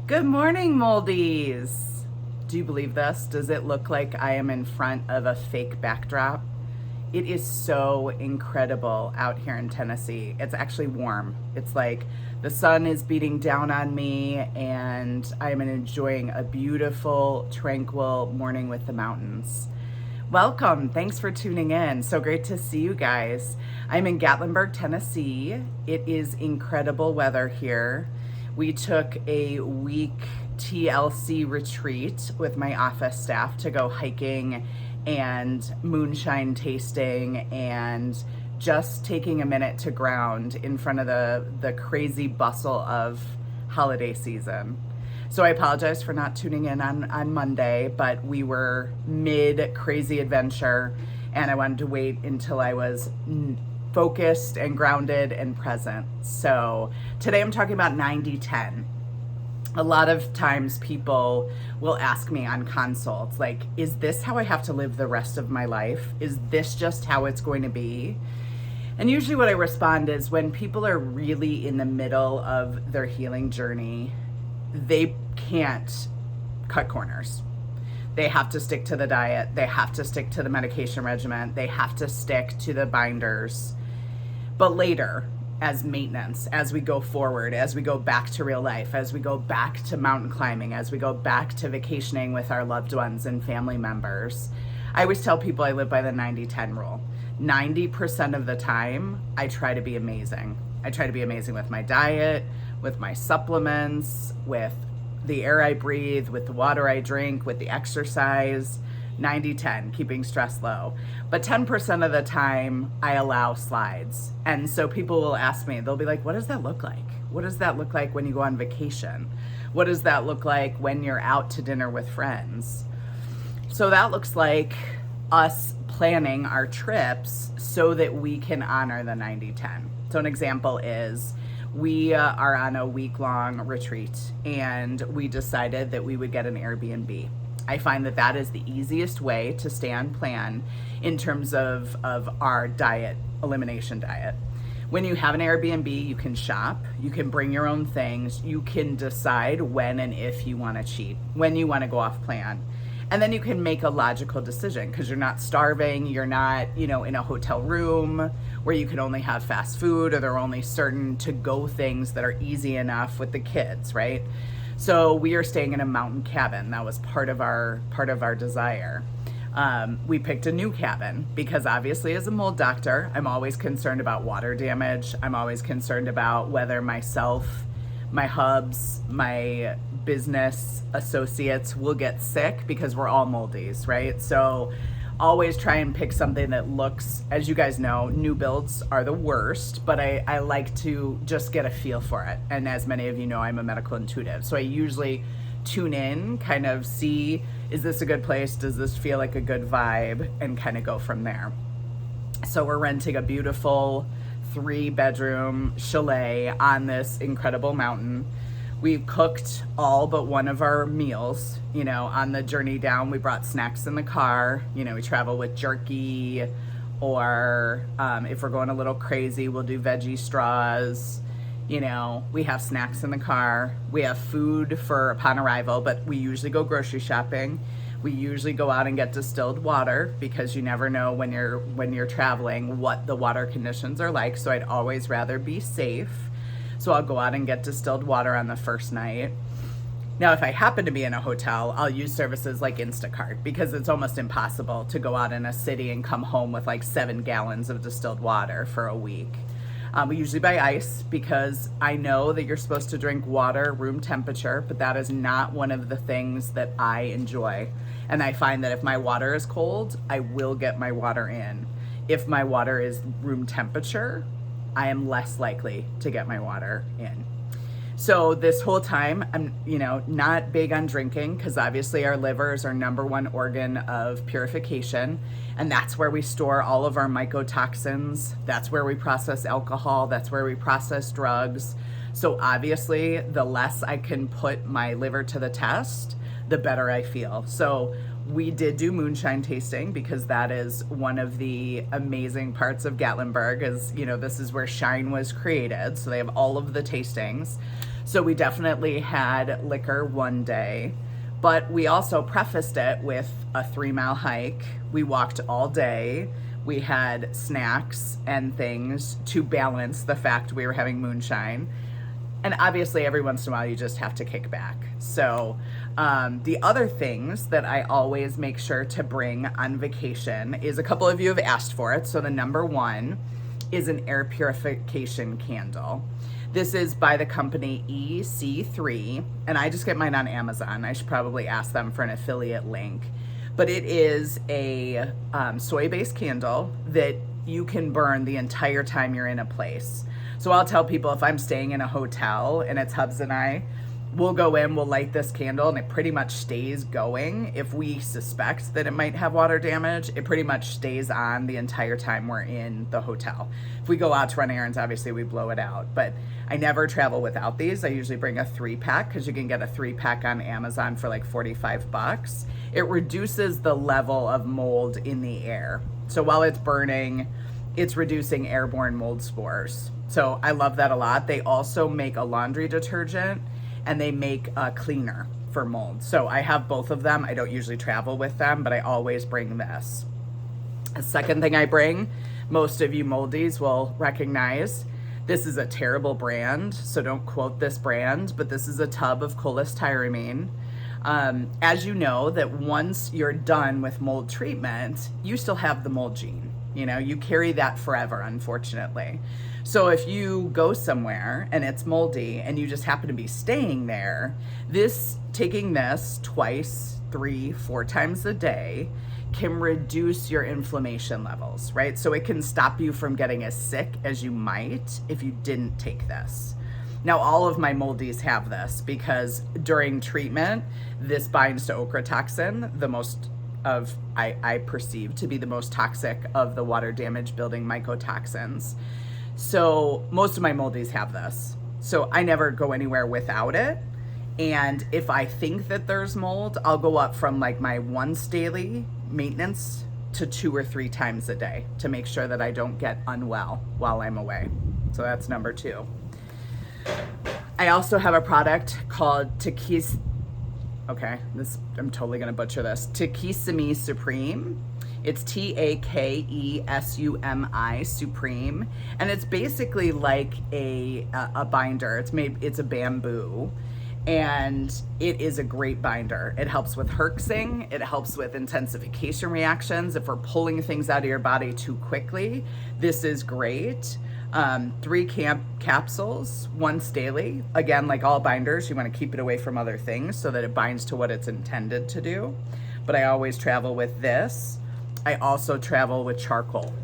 Good morning, Moldies. Do you believe this? Does it look like I am in front of a fake backdrop? It is so incredible out here in Tennessee. It's actually warm. It's like the sun is beating down on me, and I'm enjoying a beautiful, tranquil morning with the mountains. Welcome. Thanks for tuning in. So great to see you guys. I'm in Gatlinburg, Tennessee. It is incredible weather here. We took a week TLC retreat with my office staff to go hiking and moonshine tasting and just taking a minute to ground in front of the crazy bustle of holiday season. So I apologize for not tuning in on Monday, but we were mid crazy adventure and I wanted to wait until I was focused and grounded and present. So today I'm talking about 90-10. A lot of times people will ask me on consults, like, is this how I have to live the rest of my life? Is this just how it's going to be? And usually what I respond is when people are really in the middle of their healing journey, they can't cut corners. They have to stick to the diet. They have to stick to the medication regimen. They have to stick to the binders. But later, as maintenance, as we go forward, as we go back to real life, as we go back to mountain climbing, as we go back to vacationing with our loved ones and family members, I always tell people I live by the 90-10 rule. 90% of the time, I try to be amazing. I try to be amazing with my diet, with my supplements, with the air I breathe, with the water I drink, with the exercise. 90-10, keeping stress low. But 10% of the time, I allow slides. And so people will ask me, they'll be like, what does that look like? What does that look like when you go on vacation? What does that look like when you're out to dinner with friends? So that looks like us planning our trips so that we can honor the 90-10. So an example is we are on a week-long retreat and we decided that we would get an Airbnb. I find that that is the easiest way to stay on plan in terms of our diet, elimination diet. When you have an Airbnb, you can shop, you can bring your own things, you can decide when and if you want to cheat, when you want to go off plan. And then you can make a logical decision because you're not starving, you're not, in a hotel room where you can only have fast food or there are only certain to-go things that are easy enough with the kids, right? So we are staying in a mountain cabin. That was part of our desire. We picked a new cabin because obviously as a mold doctor, I'm always concerned about water damage. I'm always concerned about whether myself, my hubs, my business associates will get sick because we're all moldies, right? So always try and pick something that looks, as you guys know, new builds are the worst, but I like to just get a feel for it. And as many of you know, I'm a medical intuitive. So I usually tune in, kind of see, is this a good place? Does this feel like a good vibe? And kind of go from there. So we're renting a beautiful 3-bedroom chalet on this incredible mountain. We cooked all but one of our meals, on the journey down. We brought snacks in the car. We travel with jerky, or if we're going a little crazy, we'll do veggie straws. We have snacks in the car. We have food for upon arrival, but we usually go grocery shopping. We usually go out and get distilled water because you never know when you're traveling what the water conditions are like. So I'd always rather be safe. So I'll go out and get distilled water on the first night. Now, if I happen to be in a hotel, I'll use services like Instacart because it's almost impossible to go out in a city and come home with like 7 gallons of distilled water for a week. We usually buy ice because I know that you're supposed to drink water room temperature, but that is not one of the things that I enjoy. And I find that if my water is cold, I will get my water in. If my water is room temperature, I am less likely to get my water in. So this whole time, I'm, not big on drinking because obviously our liver is our number one organ of purification. And that's where we store all of our mycotoxins. That's where we process alcohol. That's where we process drugs. So obviously, the less I can put my liver to the test, the better I feel. So we did do moonshine tasting because that is one of the amazing parts of Gatlinburg is, this is where shine was created. So they have all of the tastings. So we definitely had liquor one day, but we also prefaced it with a 3-mile hike. We walked all day. We had snacks and things to balance the fact we were having moonshine. And obviously, every once in a while, you just have to kick back. So, the other things that I always make sure to bring on vacation is, a couple of you have asked for it. So, the number one is an air purification candle. This is by the company EC3, and I just get mine on Amazon. I should probably ask them for an affiliate link. But it is a soy-based candle that you can burn the entire time you're in a place. So I'll tell people, if I'm staying in a hotel and it's Hubs and I, we'll go in, we'll light this candle, and it pretty much stays going. If we suspect that it might have water damage, it pretty much stays on the entire time we're in the hotel. If we go out to run errands, obviously we blow it out, but I never travel without these. I usually bring a 3-pack, because you can get a 3-pack on Amazon for like $45. It reduces the level of mold in the air. So while it's burning, it's reducing airborne mold spores. So I love that a lot. They also make a laundry detergent, and they make a cleaner for mold. So I have both of them. I don't usually travel with them, but I always bring this. A second thing I bring, most of you moldies will recognize, this is a terrible brand, so don't quote this brand, but this is a tub of cholestyramine. As you know, that once you're done with mold treatment, you still have the mold gene. You know, you carry that forever, unfortunately. So if you go somewhere and it's moldy and you just happen to be staying there, taking this twice, 3, 4 times a day can reduce your inflammation levels, right? So it can stop you from getting as sick as you might if you didn't take this. Now, all of my moldies have this, because during treatment, this binds to ochratoxin, I perceive to be the most toxic of the water damage building mycotoxins. So most of my moldies have this. So I never go anywhere without it. And if I think that there's mold, I'll go up from like my once daily maintenance to 2 or 3 times a day to make sure that I don't get unwell while I'm away. So that's number 2. I also have a product called I'm totally gonna butcher this. Takesumi Supreme. It's Takesumi Supreme, and it's basically like a binder. It's a bamboo, and it is a great binder. It helps with herxing. It helps with intensification reactions. If we're pulling things out of your body too quickly, this is great. 3 capsules once daily. Again, like all binders, you want to keep it away from other things so that it binds to what it's intended to do. But I always travel with this. I also travel with charcoal,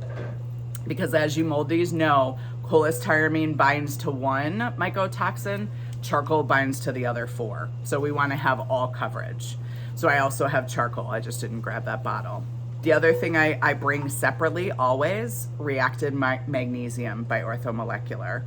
because as you moldies know, cholestyramine binds to one mycotoxin, charcoal binds to the other 4. So we want to have all coverage. So I also have charcoal. I just didn't grab that bottle. The other thing I bring separately always, reacted magnesium by Orthomolecular.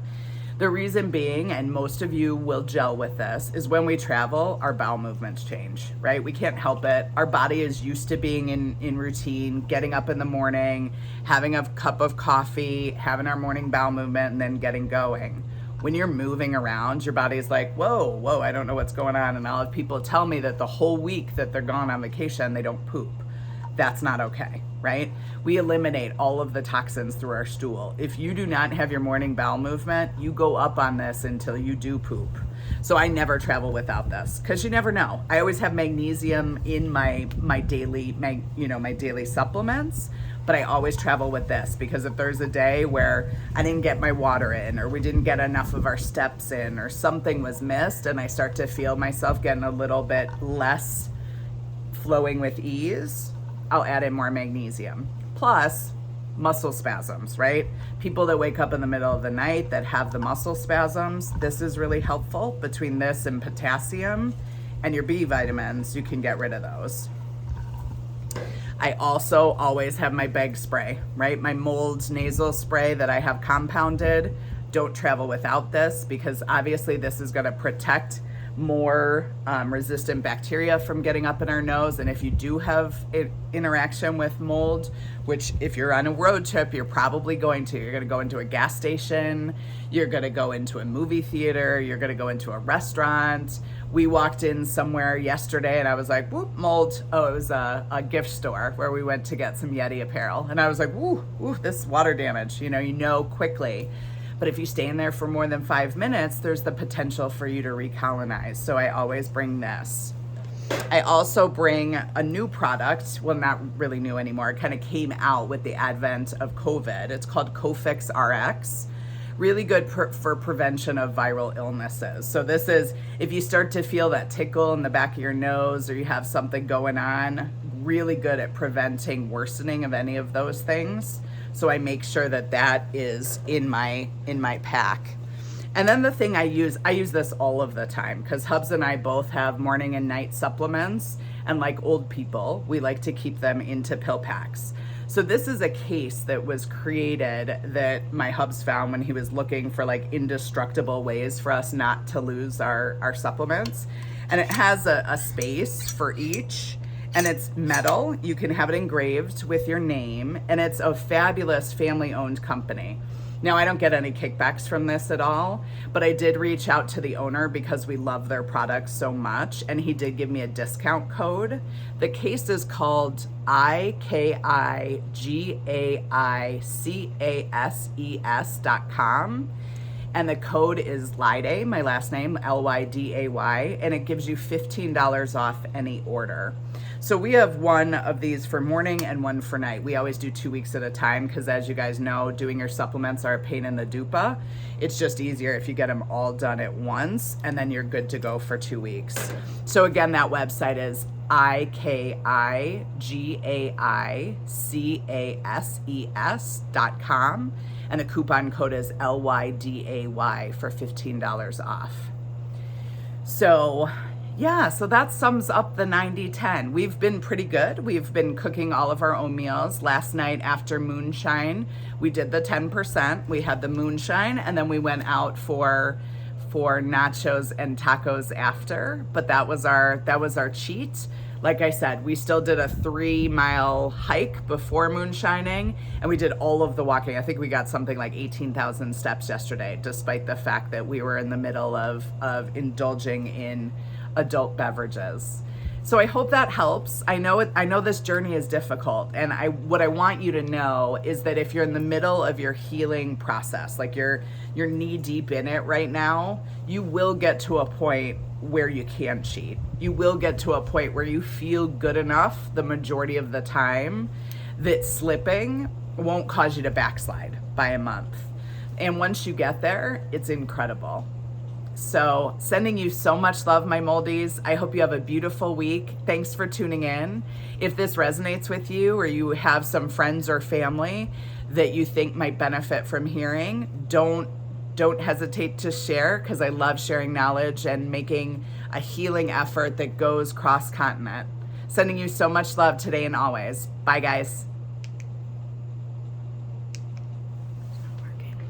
The reason being, and most of you will gel with this, is when we travel, our bowel movements change, right? We can't help it. Our body is used to being in routine, getting up in the morning, having a cup of coffee, having our morning bowel movement, and then getting going. When you're moving around, your body's like, whoa, I don't know what's going on. And I'll have people tell me that the whole week that they're gone on vacation, they don't poop. That's not okay, right? We eliminate all of the toxins through our stool. If you do not have your morning bowel movement, you go up on this until you do poop. So I never travel without this, because you never know. I always have magnesium in my daily supplements, but I always travel with this, because if there's a day where I didn't get my water in, or we didn't get enough of our steps in, or something was missed, and I start to feel myself getting a little bit less flowing with ease, I'll add in more magnesium. Plus, muscle spasms, right? People that wake up in the middle of the night that have the muscle spasms, this is really helpful. Between this and potassium and your B vitamins, you can get rid of those. I also always have my bag spray, right? My mold nasal spray that I have compounded. Don't travel without this, because obviously this is gonna protect more resistant bacteria from getting up in our nose. And if you do have interaction with mold, which if you're on a road trip, you're probably going to, you're going to go into a gas station, you're going to go into a movie theater, you're going to go into a restaurant. We walked in somewhere yesterday and I was like, whoop, mold. Oh, it was a gift store where we went to get some Yeti apparel. And I was like, woo, this water damage, you know quickly. But if you stay in there for more than 5 minutes, there's the potential for you to recolonize. So I always bring this. I also bring a new product, well, not really new anymore. It kind of came out with the advent of COVID. It's called Cofix RX. Really good for prevention of viral illnesses. So this is, if you start to feel that tickle in the back of your nose or you have something going on, really good at preventing worsening of any of those things. So I make sure that that is in my pack. And then the thing I use this all of the time because Hubs and I both have morning and night supplements. And like old people, we like to keep them into pill packs. So this is a case that was created that my Hubs found when he was looking for like indestructible ways for us not to lose our supplements. And it has a space for each. And it's metal. You can have it engraved with your name. And it's a fabulous family-owned company. Now, I don't get any kickbacks from this at all, but I did reach out to the owner because we love their products so much, and he did give me a discount code. The case is called IKIGAICASES.com. And the code is Lyday, my last name, Lyday, and it gives you $15 off any order. So we have one of these for morning and one for night. We always do 2 weeks at a time because, as you guys know, doing your supplements are a pain in the dupa. It's just easier if you get them all done at once, and then you're good to go for 2 weeks. So again, that website is IKIGAICASES.com. And the coupon code is LYDAY for $15 off. So yeah, so that sums up the 90-10. We've been pretty good. We've been cooking all of our own meals. Last night after moonshine, we did the 10%. We had the moonshine, and then we went out for nachos and tacos after. But that was our cheat. Like I said, we still did a 3-mile hike before moonshining, and we did all of the walking. I think we got something like 18,000 steps yesterday, despite the fact that we were in the middle of indulging in adult beverages. So I hope that helps. I know this journey is difficult, and what I want you to know is that if you're in the middle of your healing process, like you're knee deep in it right now, you will get to a point where you can cheat. You will get to a point where you feel good enough the majority of the time that slipping won't cause you to backslide by a month. And once you get there, it's incredible. So sending you so much love, my moldies. I hope you have a beautiful week. Thanks for tuning in. If this resonates with you, or you have some friends or family that you think might benefit from hearing, don't hesitate to share, because I love sharing knowledge and making a healing effort that goes cross-continent. Sending you so much love today and always. Bye, guys.